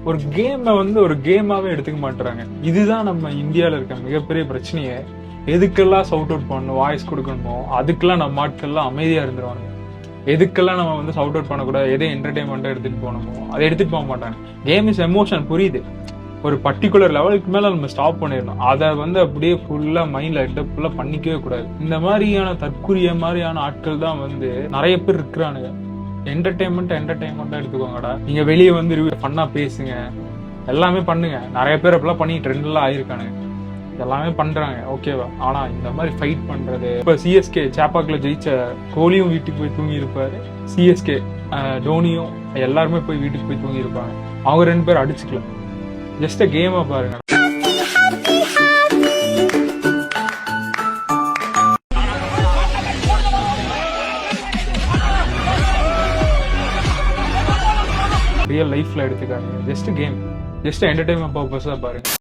ஒரு கேமை வந்து ஒரு கேமாவே எடுத்துக்க மாட்டாங்க. இதுதான் நம்ம இந்தியால இருக்க மிகப்பெரிய பிரச்சனையே. எதுக்கெல்லாம் சவுட் அவுட் பண்ணணும், வாய்ஸ் கொடுக்கணுமோ அதுக்கெல்லாம் நம்ம ஆட்கள்லாம் அமைதியா இருந்துருவாங்க. எதுக்கெல்லாம் நம்ம வந்து சவுட் அவுட் பண்ணக்கூடாது, எதை என்டர்டைன்மெண்ட்டாக எடுத்துட்டு போகணுமோ அதை எடுத்துட்டு போக மாட்டாங்க. கேம் இஸ் எமோஷன், புரியுது. ஒரு பர்டிகுலர் லெவலுக்கு மேல நம்ம ஸ்டாப் பண்ணிடணும். அதை வந்து அப்படியே ஃபுல்லா மைண்ட்ல ஃபுல்லா பண்ணிக்கவே கூடாது. இந்த மாதிரியான தற்குரிய மாதிரியான ஆட்கள் தான் வந்து நிறைய பேர் இருக்கிறானுங்க. என்டர்டைன்மெண்ட்டா எடுத்துக்கோங்கடா. நீங்க வெளியே வந்து ஃபன்னா பேசுங்க, எல்லாமே பண்ணுங்க. நிறைய பேர் அப்படிலாம் பண்ணி ட்ரெண்ட் எல்லாம் ஆயிருக்கானுங்க, எல்லாமே பண்றாங்க, ஓகேவா. ஆனா இந்த மாதிரி ஃபைட் பண்றது, இப்ப சிஎஸ்கே சேப்பாக்கில் ஜெயிச்ச கோலியும் வீட்டுக்கு போய் தூங்கி இருப்பாரு, சிஎஸ்கே டோனியும் எல்லாருமே போய் வீட்டுக்கு போய் தூங்கி இருப்பாங்க. அவங்க 2 பேரும் அடிச்சுக்கல. ஜஸ்ட் கேமா பாருங்க. ரியல் லைஃப்ல எடுத்துக்காங்க. ஜஸ்ட் கேம், ஜஸ்ட் என்டர்டைன்மெண்ட் பர்பஸா பாருங்க.